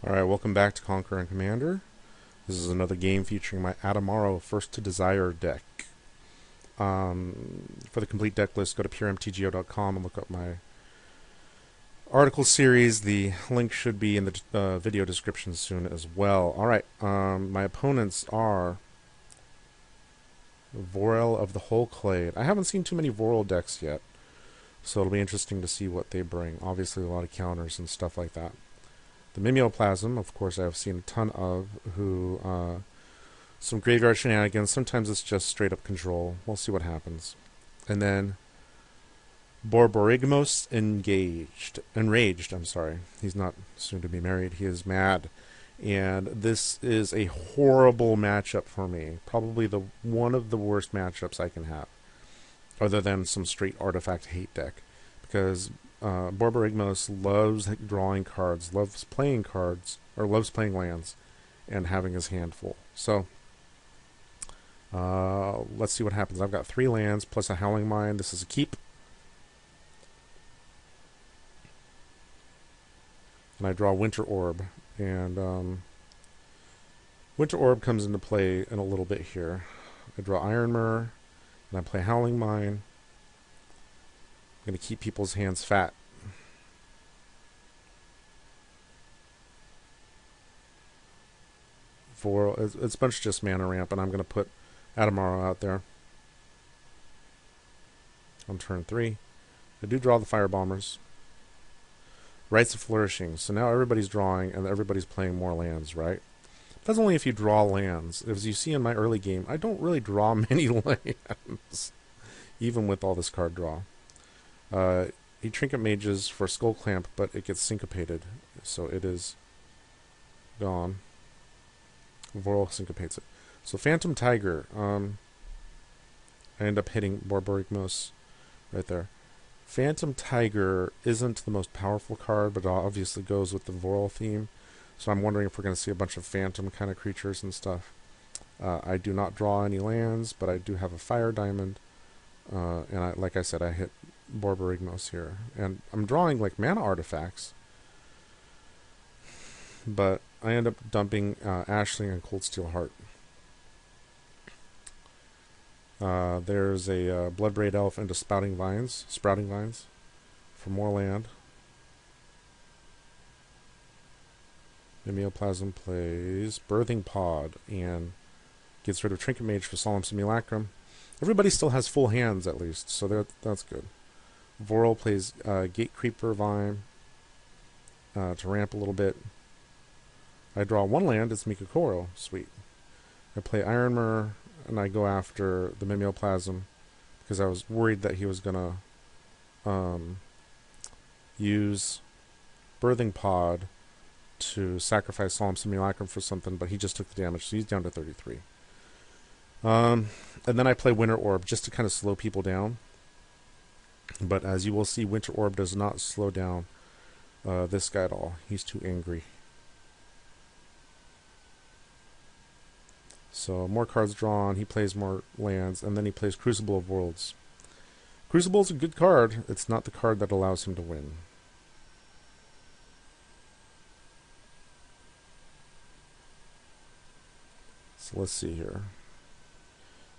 Alright, welcome back to Conquer and Commander. This is another game featuring my Adamaro First to Desire deck. For the complete deck list, go to puremtgo.com and look up my article series. The link should be in the video description soon as well. Alright, my opponents are Vorel of the Whole Clade. I haven't seen too many Vorel decks yet, so it'll be interesting to see what they bring. Obviously a lot of counters and stuff like that. The Mimeoplasm, of course, I've seen a ton of, who, some graveyard shenanigans. Sometimes it's just straight up control. We'll see what happens. And then Borborygmos enraged, I'm sorry. He's not soon to be married. He is mad. And this is a horrible matchup for me. Probably one of the worst matchups I can have. Other than some straight artifact hate deck. Because Borborygmos loves drawing cards, loves playing cards, or loves playing lands, and having his hand full. So, let's see what happens. I've got 3 lands plus a Howling Mine. This is a keep. And I draw Winter Orb. And Winter Orb comes into play in a little bit here. I draw Iron Mirror, and I play Howling Mine. I'm going to keep people's hands fat. It's a bunch of just mana ramp, and I'm going to put Adamaro out there on turn 3. I do draw the Fire Bombers. Rites of Flourishing. So now everybody's drawing, and everybody's playing more lands, right? That's only if you draw lands. As you see in my early game, I don't really draw many lands, even with all this card draw. He Trinket Mages for Skull Clamp, but it gets syncopated, so it is gone. Vorel syncopates it. So Phantom Tiger, I end up hitting Borborygmos right there. Phantom Tiger isn't the most powerful card, but it obviously goes with the Vorel theme, so I'm wondering if we're going to see a bunch of Phantom kind of creatures and stuff. I do not draw any lands, but I do have a Fire Diamond, and like I said, I hit Borborygmos here. And I'm drawing like mana artifacts, but I end up dumping Ashling and Cold Steel Heart. There's a Bloodbraid Elf into Sprouting Vines for more land. Mimeoplasm plays Birthing Pod and gets rid of Trinket Mage for Solemn Simulacrum. Everybody still has full hands at least, so that's good. Vorel plays Gate Creeper Vine to ramp a little bit. I draw 1 land, it's Mikakoro. Sweet. I play Iron Mirror, and I go after the Mimeoplasm because I was worried that he was going to use Birthing Pod to sacrifice Solemn Simulacrum for something, but he just took the damage, so he's down to 33. And then I play Winter Orb just to kind of slow people down. But as you will see, Winter Orb does not slow down this guy at all. He's too angry. So more cards drawn, he plays more lands, and then he plays Crucible of Worlds. Crucible's a good card. It's not the card that allows him to win. So let's see here.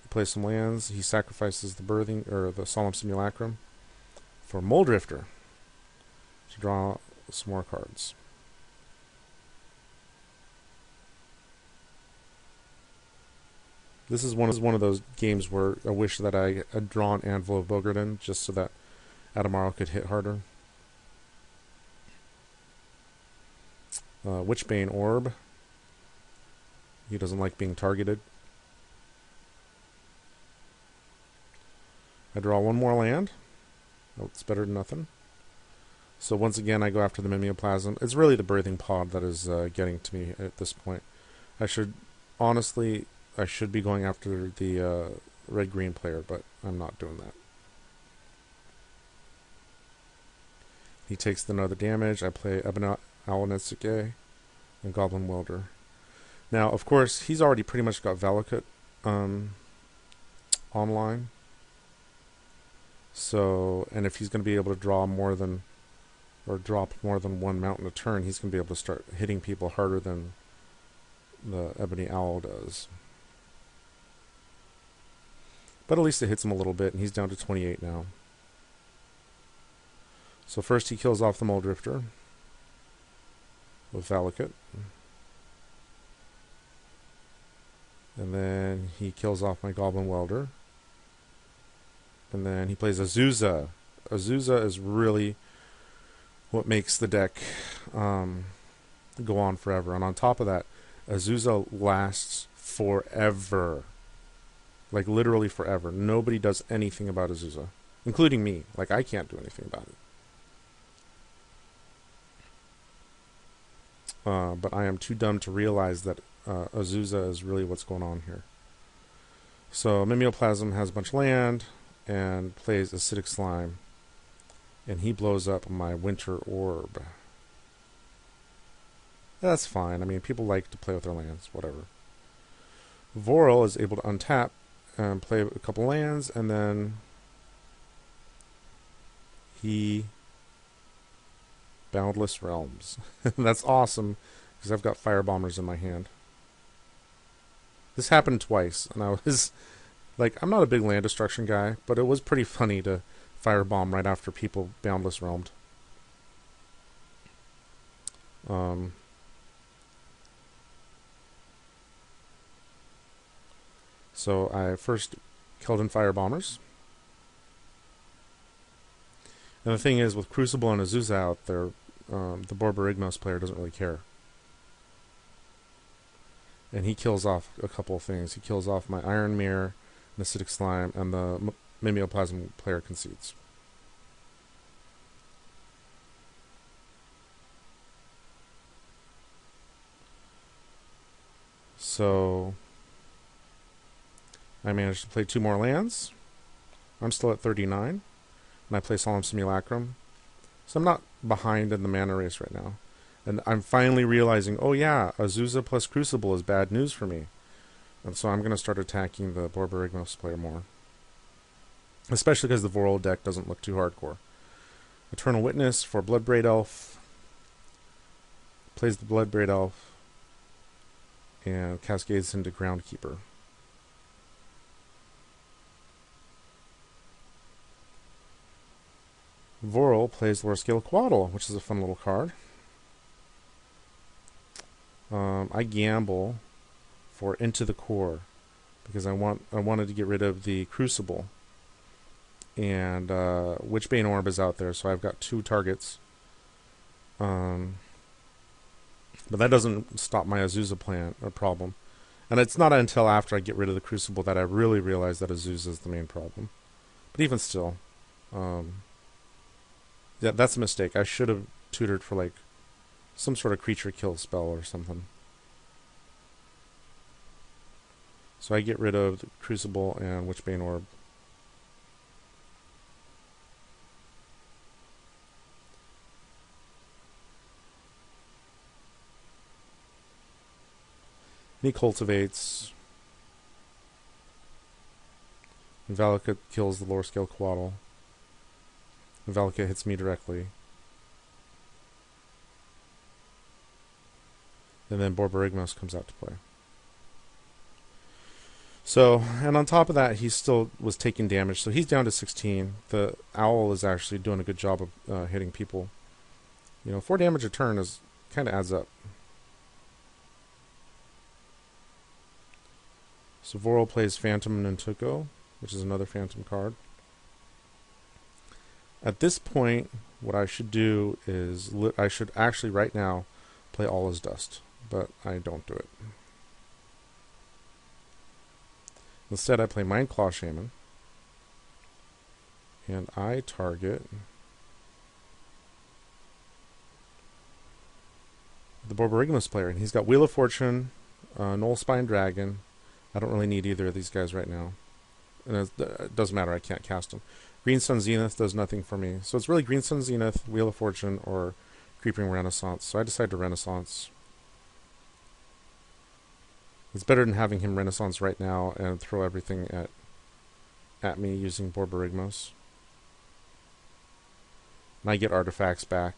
He plays some lands. He sacrifices the Birthing or the Solemn Simulacrum for Moldrifter to draw some more cards. This is one of those games where I wish that I had drawn Anvil of Bogarden just so that Adamaro could hit harder. Witchbane Orb. He doesn't like being targeted. I draw 1 more land. Oh, it's better than nothing. So once again, I go after the Mimeoplasm. It's really the Birthing Pod that is getting to me at this point. I should be going after the red-green player, but I'm not doing that. He takes another damage. I play Alanetsuke and Goblin Welder. Now, of course, he's already pretty much got Valakut online. So, and if he's going to be able to draw more than or drop more than one mountain a turn, he's going to be able to start hitting people harder than the Ebony Owl does. But at least it hits him a little bit, and he's down to 28 now. So first he kills off the Mole Drifter with Valakut. And then he kills off my Goblin Welder. And then he plays Azusa. Azusa is really what makes the deck go on forever. And on top of that, Azusa lasts forever. Like, literally forever. Nobody does anything about Azusa. Including me. Like, I can't do anything about it. But I am too dumb to realize that Azusa is really what's going on here. So, Mimeoplasm has a bunch of land and plays Acidic Slime. And he blows up my Winter Orb. That's fine. I mean, people like to play with their lands, whatever. Vorel is able to untap and play a couple lands, and then he Boundless Realms. That's awesome, because I've got Firebombers in my hand. This happened twice, and I was like, I'm not a big land destruction guy, but it was pretty funny to Firebomb right after people Boundless Realmed. So I first killed in Firebombers. And the thing is, with Crucible and Azusa out there, the Borborygmos player doesn't really care. And he kills off a couple of things. He kills off my Iron Mirror, an Acidic Slime, and the Mimeoplasm player concedes. So I managed to play 2 more lands. I'm still at 39. And I play Solemn Simulacrum. So I'm not behind in the mana race right now. And I'm finally realizing, oh yeah, Azusa plus Crucible is bad news for me. And so I'm going to start attacking the Borborygmos player more. Especially because the Vorel deck doesn't look too hardcore. Eternal Witness for Bloodbraid Elf. Plays the Bloodbraid Elf. And cascades into Groundkeeper. Vorel plays Lower Scale Quaddle, which is a fun little card. I gamble for Into the Core because I wanted to get rid of the Crucible, and Witchbane Orb is out there, so I've got 2 targets. But that doesn't stop my Azusa plan or problem, and it's not until after I get rid of the Crucible that I really realize that Azusa is the main problem. But even still, yeah, that's a mistake. I should have tutored for like some sort of creature kill spell or something. So I get rid of the Crucible and Witchbane Orb. And he cultivates. And Valakut kills the Lower Scale Quaddle. And Valakut hits me directly. And then Borborygmos comes out to play. So, and on top of that, he still was taking damage. So he's down to 16. The Owl is actually doing a good job of hitting people. You know, 4 damage a turn is kind of adds up. So Vorel plays Phantom Nantuko, which is another Phantom card. At this point, what I should do is I should actually right now play All Is Dust, but I don't do it. Instead, I play Mindclaw Shaman, and I target the Borborygmos player, and he's got Wheel of Fortune, Knoll Spine Dragon. I don't really need either of these guys right now, and it doesn't matter, I can't cast them. Green Sun Zenith does nothing for me, so it's really Green Sun Zenith, Wheel of Fortune, or Creeping Renaissance, so I decide to Renaissance. It's better than having him Renaissance right now and throw everything at me using Borborygmos. And I get artifacts back.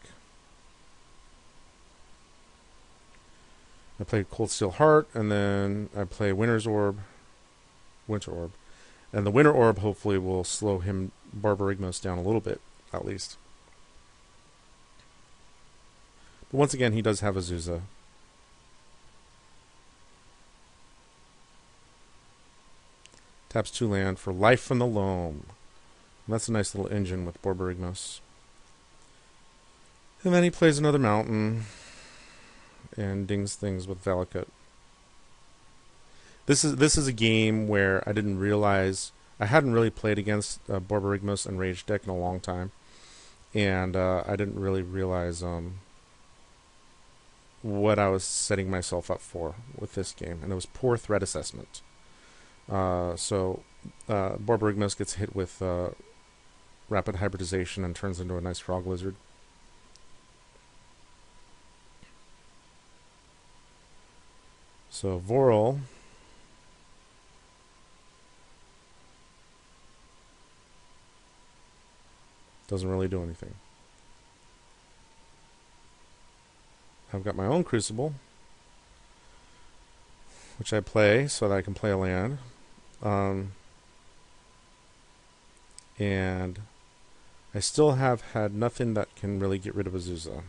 I play Cold Steel Heart, and then I play Winter Orb, and the Winter Orb hopefully will slow him Borborygmos down a little bit, at least. But once again, he does have Azusa. Taps 2 land for Life from the Loam. And that's a nice little engine with Borborygmos. And then he plays another mountain and dings things with Valakut. This is a game where I didn't realize I hadn't really played against Borborygmos and Rage deck in a long time, and I didn't really realize what I was setting myself up for with this game, and it was poor threat assessment. So Borborygmos gets hit with rapid hybridization and turns into a nice frog lizard. So Vorel doesn't really do anything. I've got my own Crucible, which I play so that I can play a land. And I still have had nothing that can really get rid of Azusa.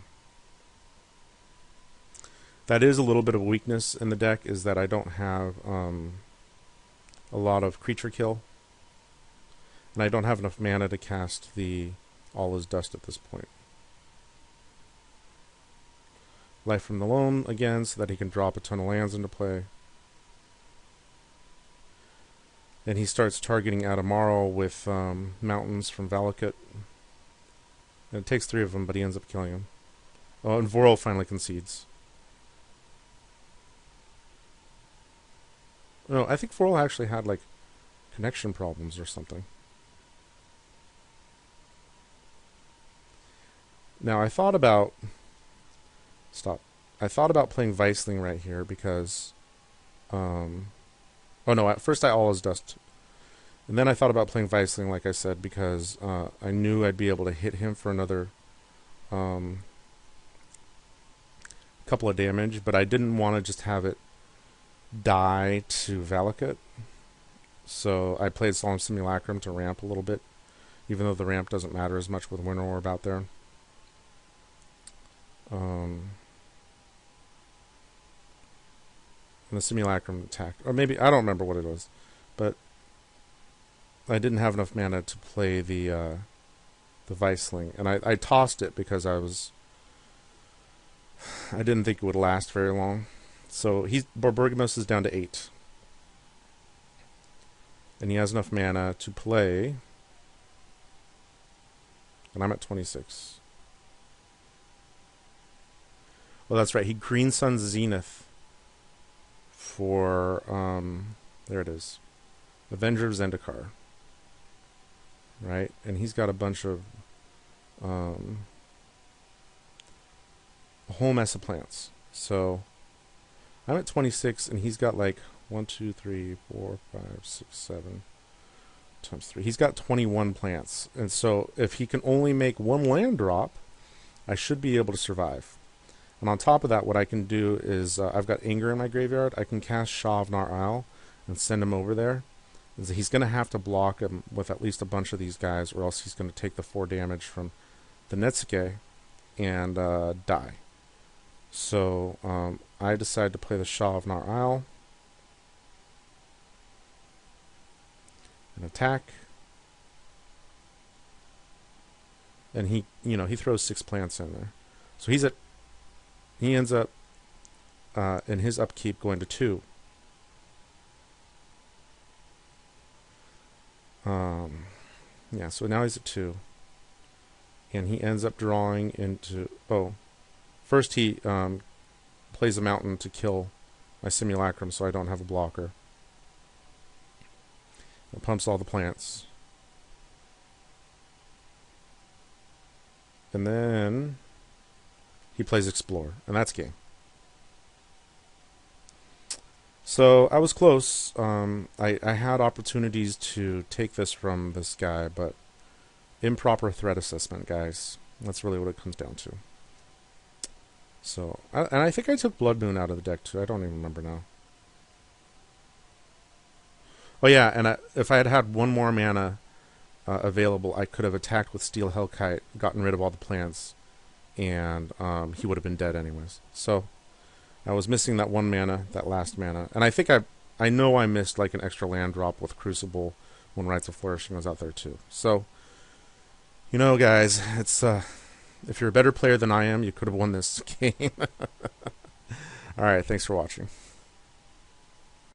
That is a little bit of a weakness in the deck, is that I don't have a lot of creature kill. And I don't have enough mana to cast the All Is Dust at this point. Life from the Loam again, so that he can drop a ton of lands into play. And he starts targeting Adamaro with mountains from Valakut. And it takes 3 of them, but he ends up killing him. Oh, and Vorel finally concedes. No, I think Vorel actually had, like, connection problems or something. Now, I thought about... Stop. I thought about playing Weisling right here because... oh, no, at first I All Is Dust. And then I thought about playing Weisling, like I said, because I knew I'd be able to hit him for another couple of damage, but I didn't want to just have it die to Valakut. So I played Solemn Simulacrum to ramp a little bit, even though the ramp doesn't matter as much with Winter Orb out there. And the Simulacrum attack, or maybe, I don't remember what it was, but I didn't have enough mana to play the Weisling, and I tossed it because I didn't think it would last very long. So Borborygmos is down to 8. And he has enough mana to play. And I'm at 26. Well, that's right. He Green Sun's Zenith for, there it is, Avenger of Zendikar. Right? And he's got a bunch of, a whole mess of plants. So I'm at 26, and he's got like 1, 2, 3, 4, 5, 6, 7 times 3. He's got 21 plants. And so if he can only make 1 land drop, I should be able to survive. And on top of that, what I can do is, I've got Anger in my graveyard. I can cast Shah of Nar Isle and send him over there. And so he's going to have to block him with at least a bunch of these guys, or else he's going to take the 4 damage from the Netsuke and die. So I decided to play the Shah of Nar Isle and attack. And he throws 6 plants in there. So he ends up in his upkeep going to 2. Yeah, so now he's at 2. And he ends up drawing into... Oh, first he plays a mountain to kill my Simulacrum so I don't have a blocker. It pumps all the plants. And then he plays Explore, and that's game. So I was close. I had opportunities to take this from this guy, but improper threat assessment, guys. That's really what it comes down to. So, and I think I took Blood Moon out of the deck too. I don't even remember now. Oh yeah, and if I had had one more mana available, I could have attacked with Steel Hellkite, gotten rid of all the plants, and he would have been dead anyways. So I was missing that one mana, that last mana, and I think I know I missed like an extra land drop with Crucible when Rites of Flourishing was out there too. So, you know, guys, it's if you're a better player than I am, you could have won this game. All right, thanks for watching.